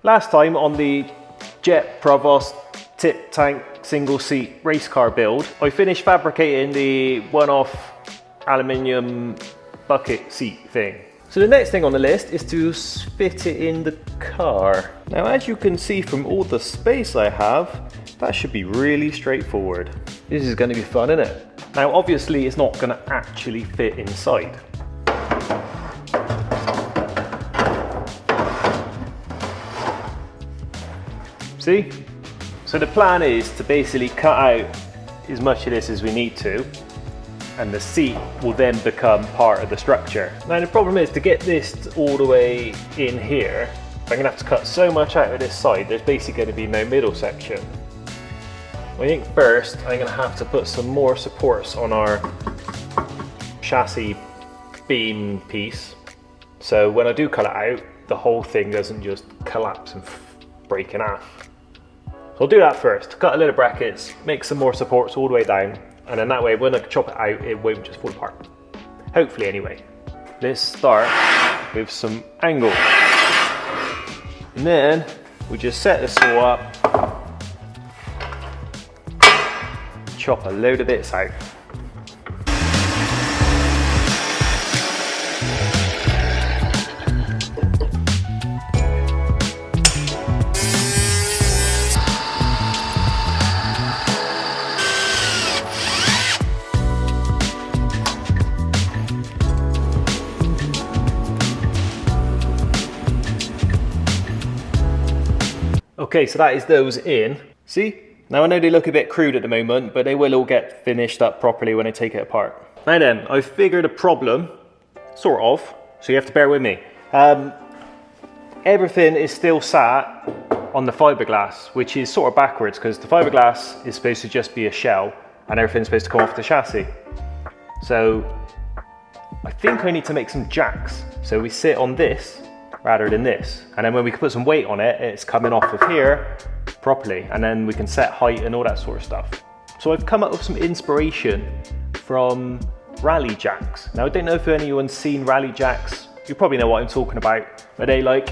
Last time on the Jet Provost tip tank single seat race car build, I finished fabricating the one-off aluminium bucket seat thing. So the next thing on the list is to fit it in the car. Now, as you can see from all the space I have, that should be really straightforward. This is going to be fun, isn't it? Now, obviously it's not going to actually fit inside. See? So the plan is to basically cut out as much of this as we need to, and the seat will then become part of the structure. Now the problem is, to get this all the way in here, I'm going to have to cut so much out of this side, there's basically going to be no middle section. I think first I'm going to have to put some more supports on our chassis beam piece, so when I do cut it out, the whole thing doesn't just collapse and break in half. So I'll do that first, cut a little brackets, make some more supports all the way down, and then that way when I chop it out, it won't just fall apart. Hopefully anyway. Let's start with some angle. And then we just set this all up, chop a load of bits out. Okay, so that is those in. See? Now I know they look a bit crude at the moment, but they will all get finished up properly when I take it apart. Now then, I've figured a problem, sort of, so you have to bear with me. Everything is still sat on the fiberglass, which is sort of backwards, because the fiberglass is supposed to just be a shell, and everything's supposed to come off the chassis. So I think I need to make some jacks, so we sit on this rather than this, and then when we can put some weight on it, it's coming off of here properly, and then we can set height and all that sort of stuff. So I've come up with some inspiration from rally jacks. Now I don't know if anyone's seen rally jacks, you probably know what I'm talking about, but they, like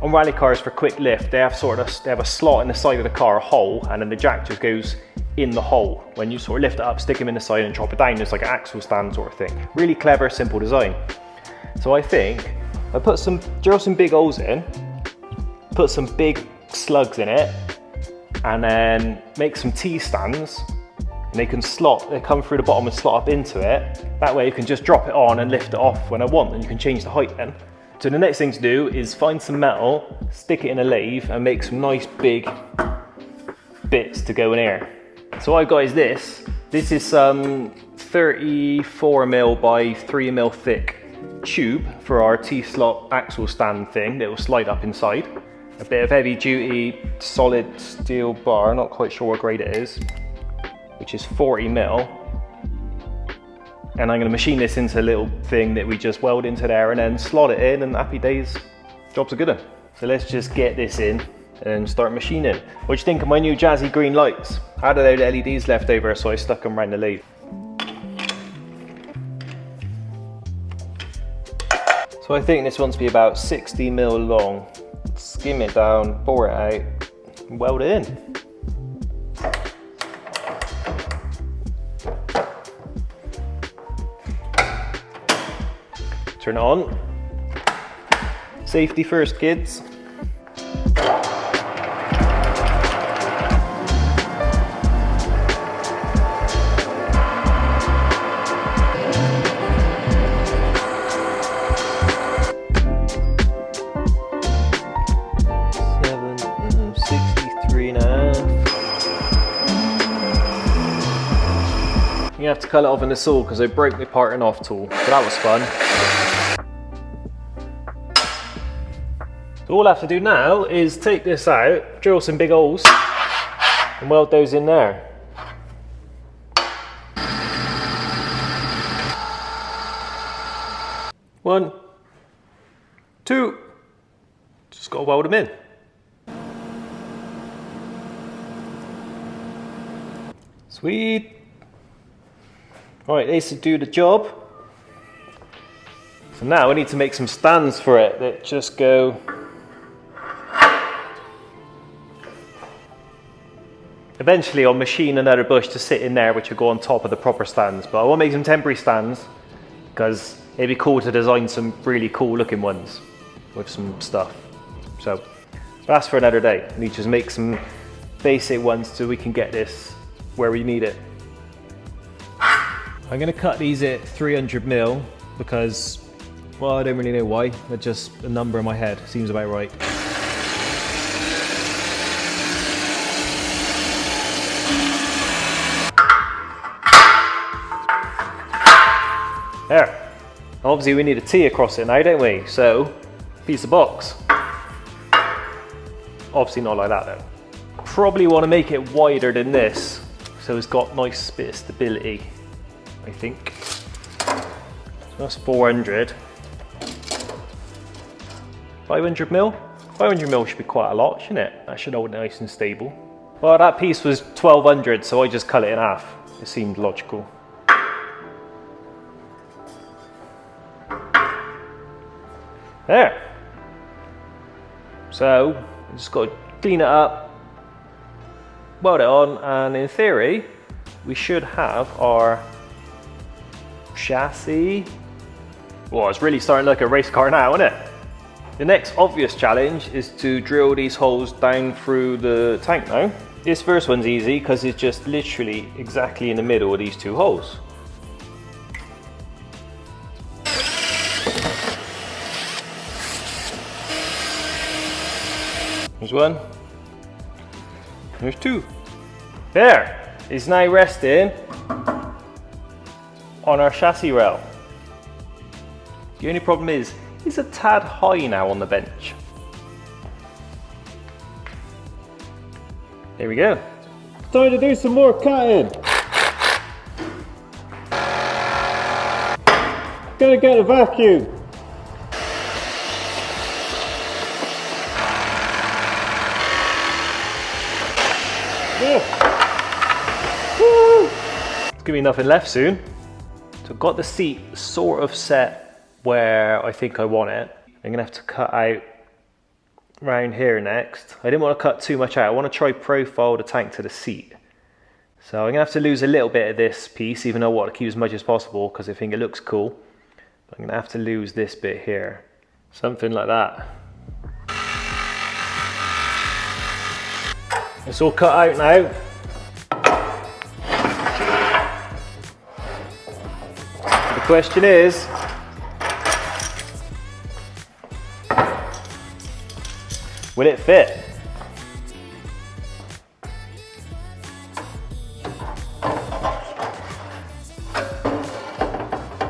on rally cars for quick lift, they have a slot in the side of the car, a hole, and then the jack just goes in the hole. When you sort of lift it up, stick them in the side and drop it down, it's like an axle stand sort of thing. Really clever, simple design. So I think I drill some big holes in, put some big slugs in it, and then make some T-stands, and they come through the bottom and slot up into it. That way you can just drop it on and lift it off when I want, and you can change the height then. So the next thing to do is find some metal, stick it in a lathe, and make some nice big bits to go in here. So what I've got is this. This is some 34mm by 3mm thick tube for our T-slot axle stand thing that will slide up inside. A bit of heavy duty solid steel bar, not quite sure what grade it is, which is 40mm. And I'm going to machine this into a little thing that we just weld into there and then slot it in, and happy days, job's a good one. So let's just get this in and start machining. What do you think of my new jazzy green lights? I had a load of LEDs left over, so I stuck them around the lathe. So I think this wants to be about 60mm long. Skim it down, bore it out, and weld it in. Turn it on. Safety first, kids. You have to cut it off in the saw because I broke my parting off tool, but that was fun. So all I have to do now is take this out, drill some big holes, and weld those in there. One, two, just gotta weld them in. Sweet. Right, this will do the job. So now I need to make some stands for it that just go Eventually I'll machine another bush to sit in there, which will go on top of the proper stands. But I want to make some temporary stands because it'd be cool to design some really cool looking ones with some stuff. So that's for another day. We need to just make some basic ones so we can get this where we need it. I'm going to cut these at 300mm because, well, I don't really know why. They're just a number in my head. Seems about right. There. Obviously we need a T across it now, don't we? So, piece of box. Obviously not like that though. Probably want to make it wider than this, so it's got nice bit of stability, I think. So that's 400. 500mm? 500mm should be quite a lot, shouldn't it? That should hold nice and stable. Well, that piece was 1200, so I just cut it in half. It seemed logical. There. So, I just got to clean it up, weld it on, and in theory, we should have our chassis. Well, it's really starting like a race car now, isn't it? The next obvious challenge is to drill these holes down through the tank now. This first one's easy because it's just literally exactly in the middle of these two holes. There's one. There's two. There! It's now resting on our chassis rail. The only problem is, it's a tad high now on the bench. There we go. Time to do some more cutting. Gotta get a vacuum. There's gonna be nothing left soon. So I've got the seat sort of set where I think I want it. I'm gonna have to cut out round here next. I didn't want to cut too much out. I want to try profile the tank to the seat. So I'm gonna have to lose a little bit of this piece, even though I want to keep as much as possible because I think it looks cool. But I'm gonna have to lose this bit here. Something like that. It's all cut out now. The question is, will it fit?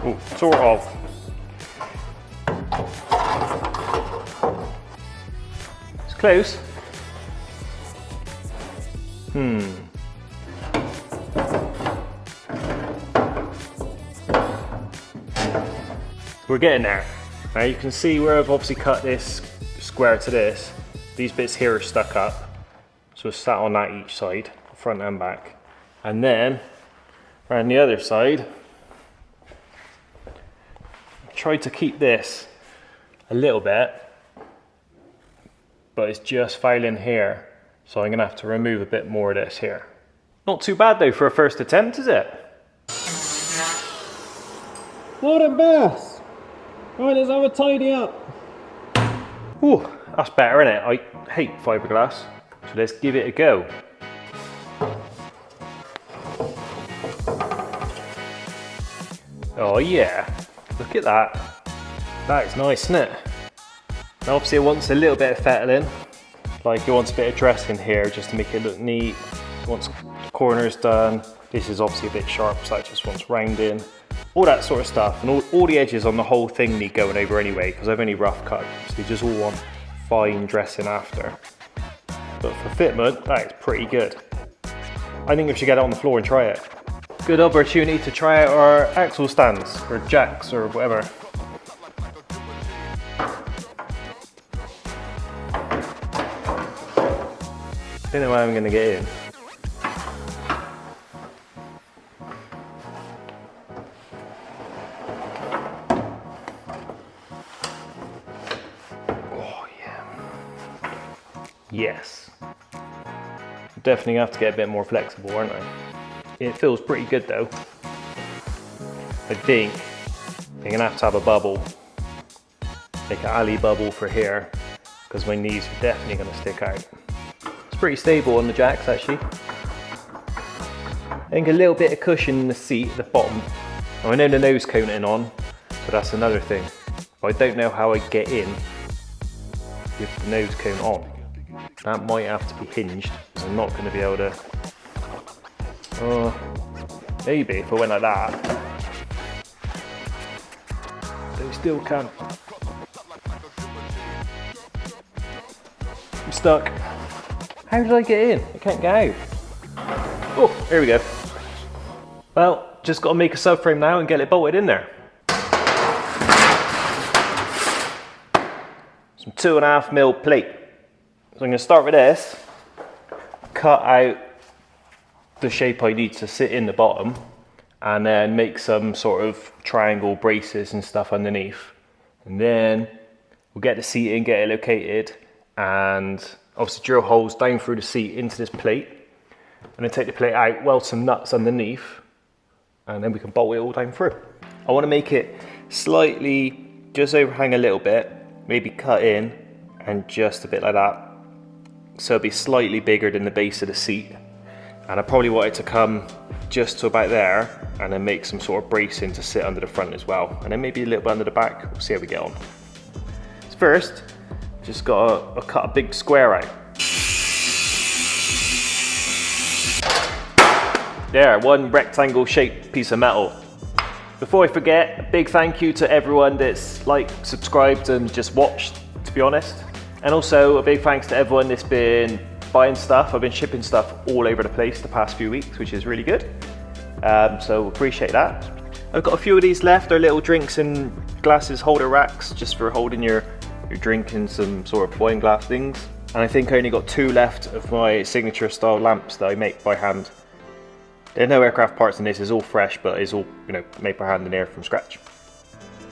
Ooh, sort of. It's close. We're getting there. Now you can see where I've obviously cut this square to this. These bits here are stuck up, so it's sat on that each side, front and back. And then around the other side, I tried to keep this a little bit, but it's just fouling here. So I'm gonna have to remove a bit more of this here. Not too bad though for a first attempt, is it? What a mess. Right, let's have a tidy up. Ooh, that's better, isn't it? I hate fiberglass, so let's give it a go. Oh yeah, look at that. That is nice, isn't it? Now obviously it wants a little bit of fettling. Like it wants a bit of dressing here just to make it look neat. Once the corner's done, this is obviously a bit sharp, so that just wants rounding. All that sort of stuff, and all the edges on the whole thing need going over anyway, because I've only rough cut, so they just all want fine dressing after. But for fitment, that is pretty good. I think we should get it on the floor and try it. Good opportunity to try out our axle stands, or jacks, or whatever. Don't know how I'm going to get in. Yes. definitely have to get a bit more flexible, aren't I? It feels pretty good though. I think you're gonna have a bubble, like an alley bubble for here, because my knees are definitely gonna stick out. It's pretty stable on the jacks actually. I think a little bit of cushion in the seat at the bottom. Now, I know the nose coning on, so that's another thing. But I don't know how I get in with the nose cone on. That might have to be hinged, because I'm not going to be able to... maybe if I went like that. But I still can't. I'm stuck. How did I get in? I can't get out. Oh, here we go. Well, just got to make a subframe now and get it bolted in there. Some 2.5mm plate. So I'm going to start with this, cut out the shape I need to sit in the bottom, and then make some sort of triangle braces and stuff underneath. And then we'll get the seat in, get it located, and obviously drill holes down through the seat into this plate. And then take the plate out, weld some nuts underneath, and then we can bolt it all down through. I want to make it slightly, just overhang a little bit, maybe cut in, and just a bit like that. So it'll be slightly bigger than the base of the seat. And I probably want it to come just to about there, and then make some sort of bracing to sit under the front as well. And then maybe a little bit under the back, we'll see how we get on. So first, just got to cut a big square out. There, one rectangle shaped piece of metal. Before I forget, a big thank you to everyone that's liked, subscribed and just watched, to be honest. And also a big thanks to everyone that's been buying stuff. I've been shipping stuff all over the place the past few weeks, which is really good. So appreciate that. I've got a few of these left. They're little drinks and glasses holder racks, just for holding your drink and some sort of wine glass things. And I think I only got 2 left of my signature style lamps that I make by hand. There's no aircraft parts in this, it's all fresh, but it's all, you know, made by hand in there from scratch.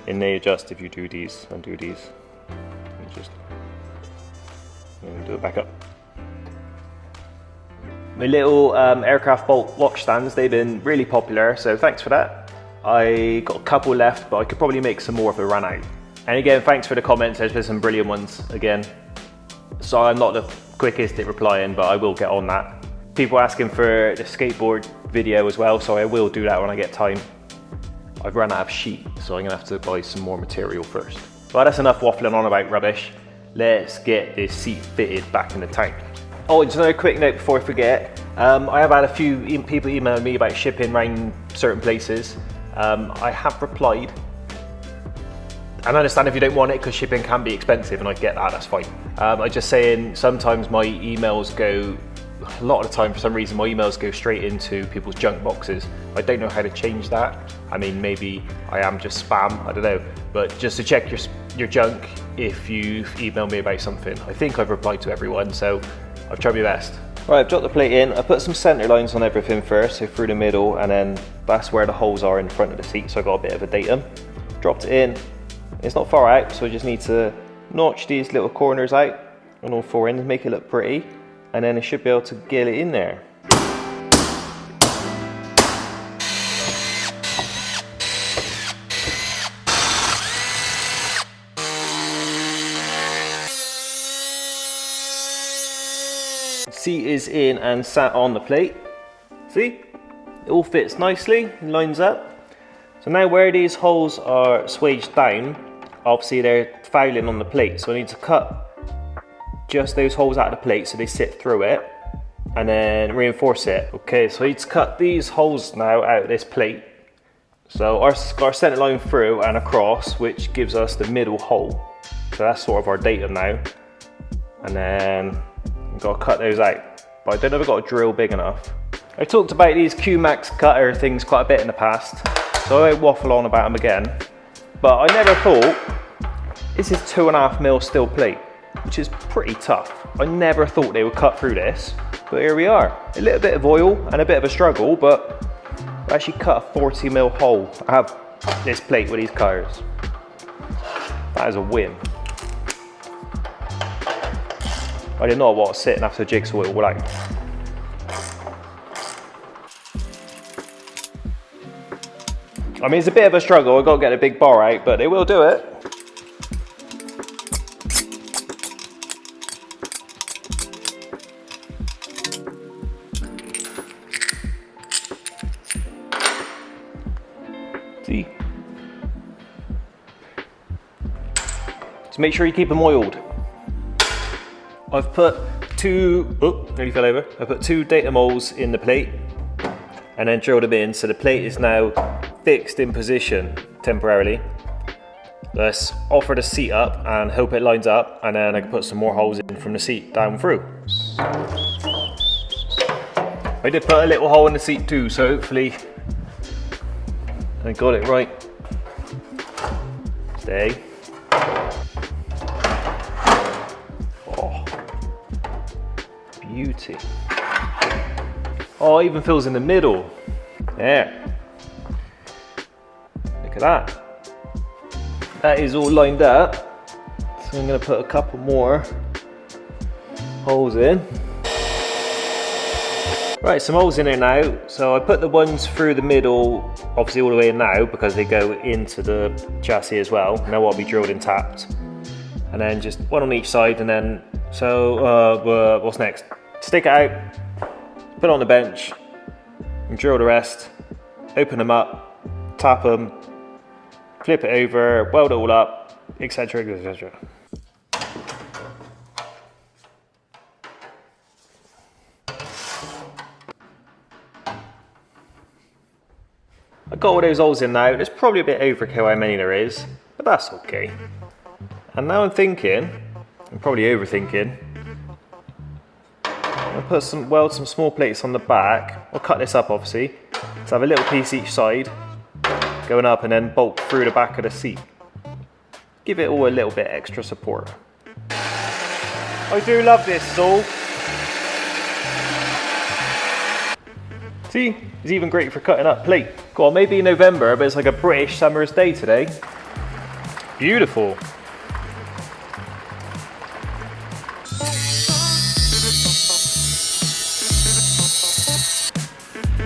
And they adjust if you do these, undo these. And just do it back up. My little aircraft bolt lock stands, they've been really popular, so thanks for that. I got a couple left, but I could probably make some more if I ran out. And again, thanks for the comments, there's been some brilliant ones again. So I'm not the quickest at replying, but I will get on that. People asking for the skateboard video as well, so I will do that when I get time. I've run out of sheet, so I'm gonna have to buy some more material first. But that's enough waffling on about rubbish. Let's get this seat fitted back in the tank. Oh, just another quick note before I forget. I have had a few people email me about shipping around certain places. I have replied. And I understand if you don't want it, because shipping can be expensive, and I get that, that's fine. I'm just saying, sometimes my emails go, a lot of the time for some reason, my emails go straight into people's junk boxes. I don't know how to change that. I mean, maybe I am just spam, I don't know. But just to check your junk if you've emailed me about something. I think I've replied to everyone, so I've tried my best. Right, I've dropped the plate in. I put some center lines on everything first, so through the middle, and then that's where the holes are in front of the seat, so I got a bit of a datum. Dropped it in. It's not far out, so I just need to notch these little corners out on all 4 ends, make it look pretty, and then I should be able to get it in there. Seat is in and sat on the plate. See? It all fits nicely, lines up. So now where these holes are swaged down, obviously they're fouling on the plate, so I need to cut just those holes out of the plate so they sit through it, and then reinforce it. Okay, so I need to cut these holes now out of this plate. So our center line through and across, which gives us the middle hole. So that's sort of our datum now. And then I've got to cut those out, but I don't know if I've got a drill big enough. I talked about these Q-Max cutter things quite a bit in the past, so I won't waffle on about them again. But I never thought, this is 2.5mm steel plate, which is pretty tough. I never thought they would cut through this, but here we are. A little bit of oil and a bit of a struggle, but I actually cut a 40mm hole. I have this plate with these cutters. That is a win. I did not want to sit and have to jigsaw it all out. I mean, it's a bit of a struggle. I've got to get a big bar out, but they will do it. See? So make sure you keep them oiled. I've put nearly fell over. I put 2 data moles in the plate and then drilled them in, so the plate is now fixed in position temporarily. Let's offer the seat up and hope it lines up, and then I can put some more holes in from the seat down through. I did put a little hole in the seat too, so hopefully I got it right. Stay. Beauty. Oh, it even fills in the middle. There. Look at that. That is all lined up. So I'm going to put a couple more holes in. Right, some holes in there now. So I put the ones through the middle, obviously all the way in now, because they go into the chassis as well. Now what will be drilled and tapped. And then just one on each side, and then, so what's next? Stick it out, put it on the bench, and drill the rest, open them up, tap them, flip it over, weld it all up, etc, etc. I got all those holes in now. There's probably a bit overkill how many there is, but that's okay. And now I'm thinking, I'm probably overthinking, I'll weld some small plates on the back. I'll cut this up obviously, so have a little piece each side going up and then bolt through the back of the seat. Give it all a little bit extra support. I do love this saw. See, it's even great for cutting up plate. Go on, maybe in November, but it's like a British summer's day today. Beautiful.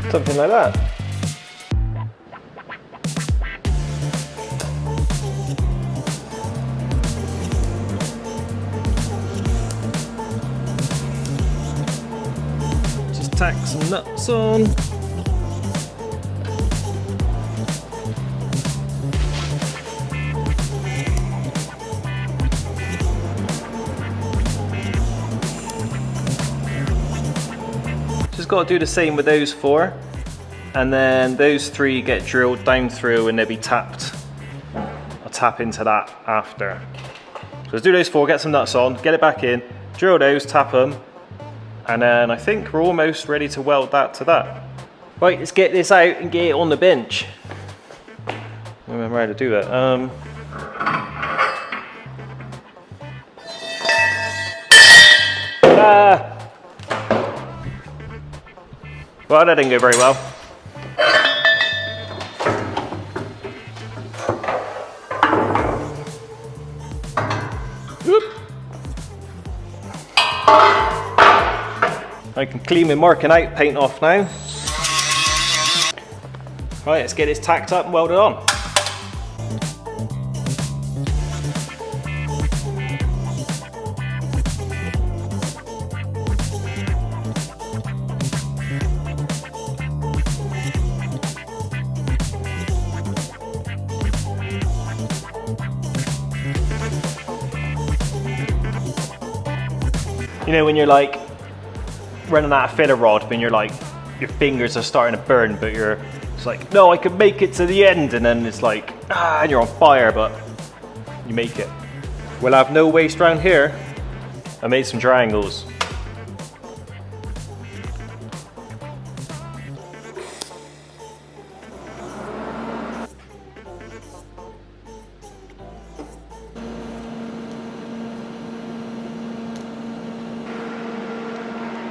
Something like that. Just tack some nuts on. Just got to do the same with those 4. And then those 3 get drilled down through and they'll be tapped. I'll tap into that after. So let's do those 4, get some nuts on, get it back in, drill those, tap them, and then I think we're almost ready to weld that to that. Right, let's get this out and get it on the bench. I don't remember how to do that. Well, that didn't go very well. I can clean my marking out paint off now. Right, let's get this tacked up and welded on. You know when you're like running out of filler rod, when you're like, your fingers are starting to burn, but it's like, no, I can make it to the end, and then it's like, and you're on fire, but you make it. We'll have no waste around here. I made some triangles.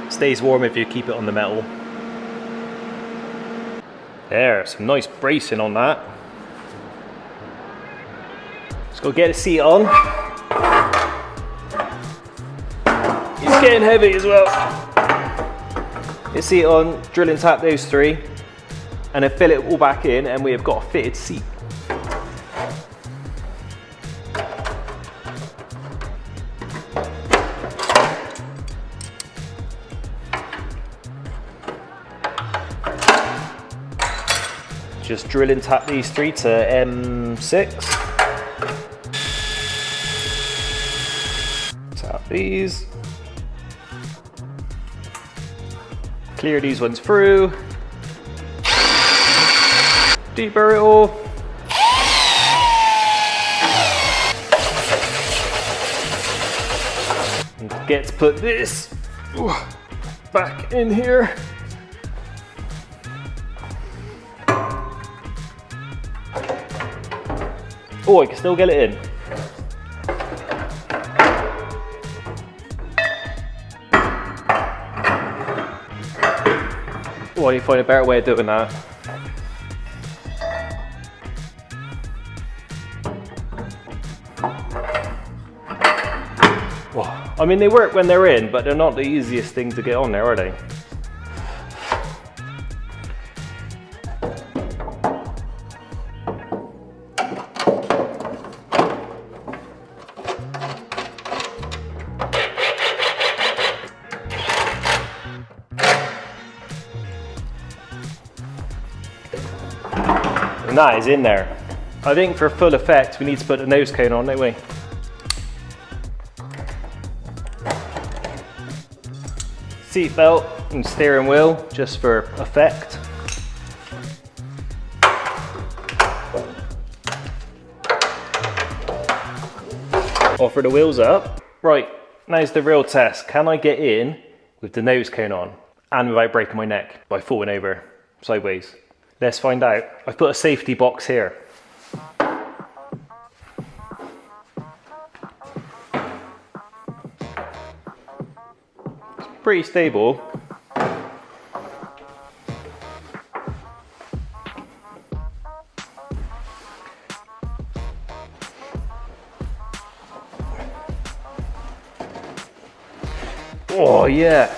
Stays warm if you keep it on the metal. There, some nice bracing on that. Just go get a seat on. It's getting heavy as well. Get a seat on, drill and tap those 3. and then fill it all back in, and we have got a fitted seat. Just drill and tap these three to M6. Tap these. Clear these ones through. Deburr it all. And get to put this back in here. Oh, I can still get it in. Oh, I need to find a better way of doing that. Well, I mean, they work when they're in, but they're not the easiest thing to get on there, are they? And that is in there. I think for full effect we need to put the nose cone on, don't we? Seat belt and steering wheel just for effect. Offer the wheels up. Right, now's the real test. Can I get in with the nose cone on and without breaking my neck by falling over sideways? Let's find out. I've put a safety box here. It's pretty stable. Oh yeah.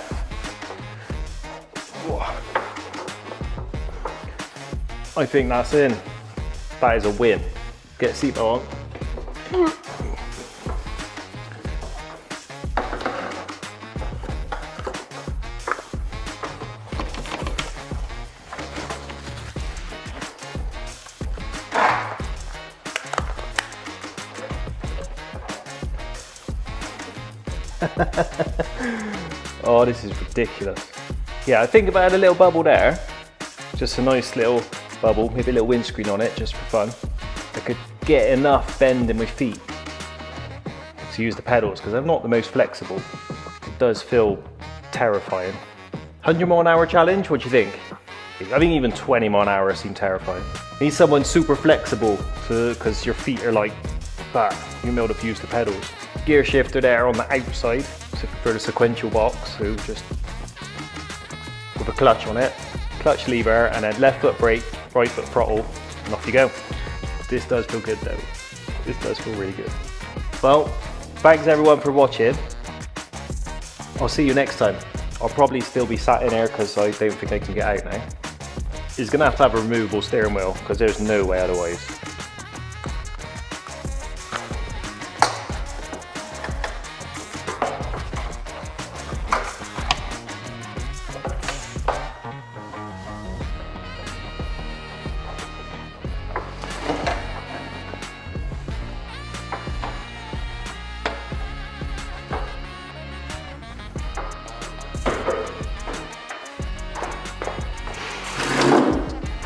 I think that's in. That is a win. Get a seatbelt on. Oh, this is ridiculous. Yeah, I think about a little bubble there. Just a nice little bubble, maybe a little windscreen on it just for fun. I could get enough bend in my feet to use the pedals because I'm not the most flexible. It does feel terrifying. 100 mile an hour challenge, what do you think? I think even 20 mile an hour seem terrifying. You need someone super flexible because your feet are like that. You'll be able to use the pedals. Gear shifter there on the outside for the sequential box, so just with a clutch on it. Clutch lever and then left foot brake, right foot throttle, and off you go. This does feel good though. This does feel really good. Well, thanks everyone for watching. I'll see you next time. I'll probably still be sat in here because I don't think I can get out now. It's gonna have to have a removable steering wheel because there's no way otherwise.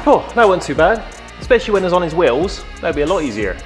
Oh, that wasn't too bad. Especially when it's on his wheels, that'd be a lot easier.